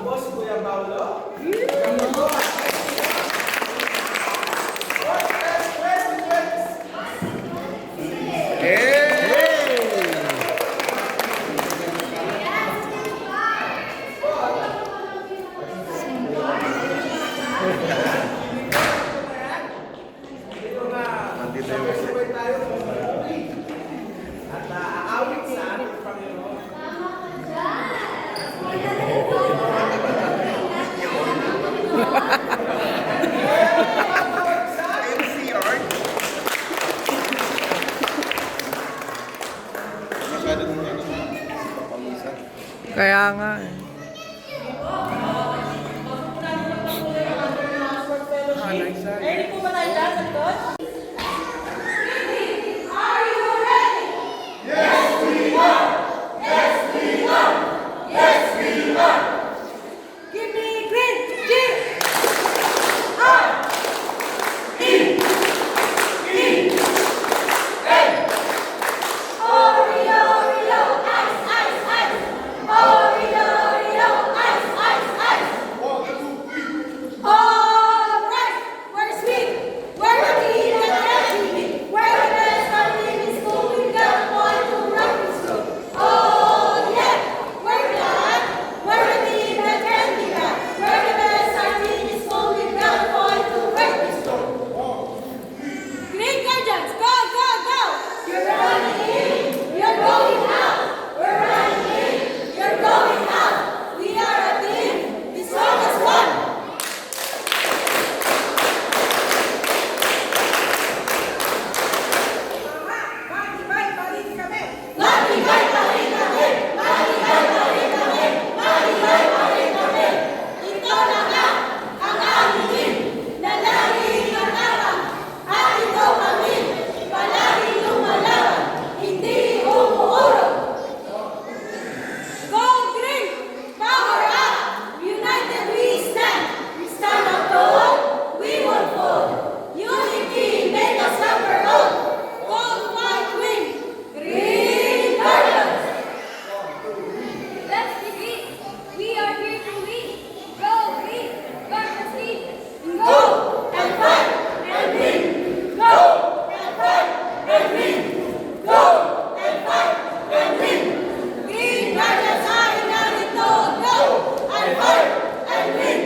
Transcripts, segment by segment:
po si Kuya Paulo. Sabay tayo at aawit sa ating Panginoon. Kaya nga eh. Ready po ba tayo dyan sa likod? Give me green, G, R, E, E, A. Oreo, Oreo, ice, ice, ice. Oreo, Oreo, ice, ice, ice. All right, we're sweet, we're clean and healthy. We're the best family in school. We got one to rock in school. Oh yeah, we're glad. We're the team that can be bad. We're the best family in school. We got one to rock in school. Green Guardians, go, go, go! You're running in, you're going out. We're running in, you're going out. We are a team, as strong as one. Magbigay pa rin kami! Magbigay pa rin kami! Magbigay pa rin kami! Magbigay pa rin kami! Ito na nga ang aming team na laging matapang at ito kami palaging lumalaban, hindi umuurong. Go Green! Power up! United we stand! We stand up tall, we won't fall. Unity make us number one. Gold, white, green, Green Guardians. Let's begin. We are here to win. Go Green, Guardians lead. Go and fight and win. Go and fight and win. Go and fight and win. Green Guardians ay narito. Go and fight and win.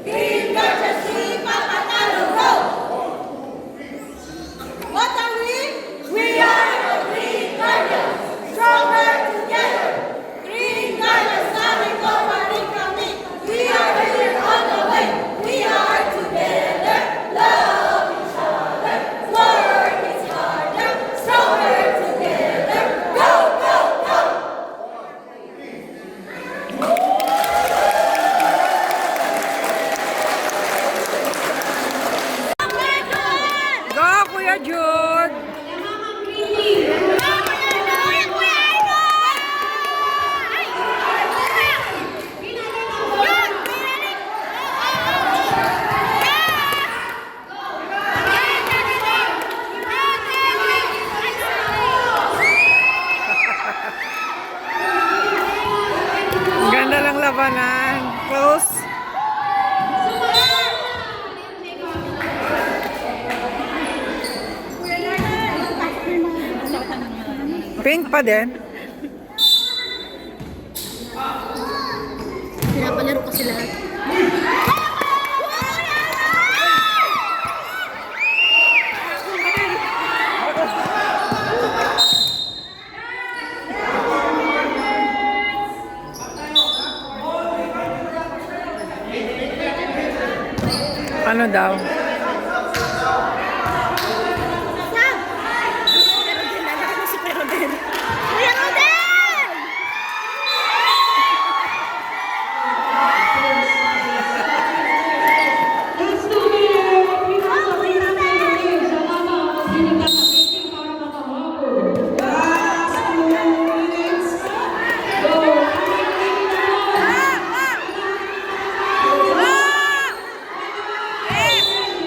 Green Guardians di papatalo. Go! What are we? We are the Green Guardians, stronger together. Green Guardians, narito pa rin kami. We are here on the way. We are together, love each other. Work is harder, stronger together. Go, go, go! Go, Kuya Jude! Ang ganda ng labanan. Close. Pink pa din. Pinapalaro kasi lahat. Ano daw? Hey!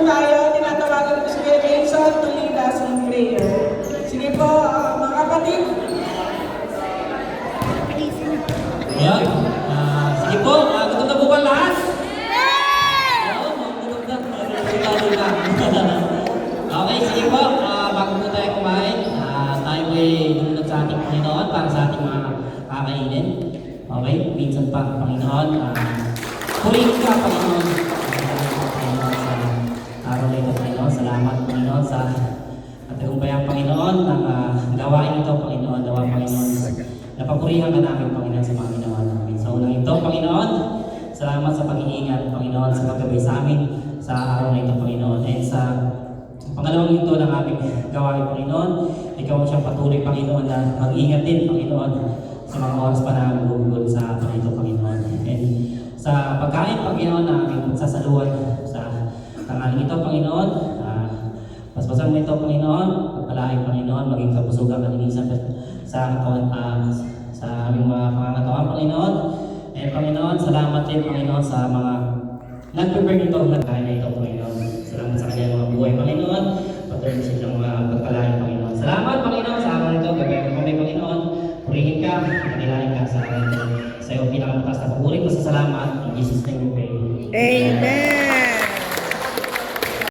tayo, tinatawagan ko si Kuya Jason to lead us in prayer. Sige po, mga kapatid. Ayan. Sige po, gutom na po ba lahat? Oo, gutom na. Okay, sige po. Bago po tayo kumain, tayo ay lumunod sa ating Panginoon para sa ating mga kakainin. Okay, minsan pa, Panginoon. Purihin ka, Panginoon. Panginoon sa araw na ito, Panginoon. Salamat, Panginoon, sa katagumpayang Panginoon ng gawain ito, Panginoon. Dawa, Panginoon. Napapurihan ka namin, Panginoon, sa mga ginawa namin. Sa unang ito, Panginoon, salamat sa pag-iingat, Panginoon, sa paggabay sa amin sa araw na ito, Panginoon. And sa pangalawang ito ng aming gawain, Panginoon, ikaw ang siyang patuloy, Panginoon, na mag-ingat din, Panginoon, sa mga oras pa namin gugugol sa araw na ito, Panginoon. And sa pagkain, Panginoon, na aming pagsasaluhan sa tangaling ito, Panginoon, paspasan mo ito, Panginoon, pagpalain, Panginoon, maging kapusugan, kalinisan sa katawan, sa aming mga pangangatawan, Panginoon. And Panginoon, salamat din, Panginoon, sa mga nag-prepare nito, nagkain na ito, Panginoon. Salamat sa kanyang mga buhay, Panginoon. Patuloy silang mga pagpalain, Panginoon. Salamat, Panginoon, sa araw nito. Gagawin kami, Panginoon. Purihin ka, kanilain ka sa araw nito. Sa iyo, pinakamataas na papuri ko sa salamat. In Jesus' name we pray. Amen.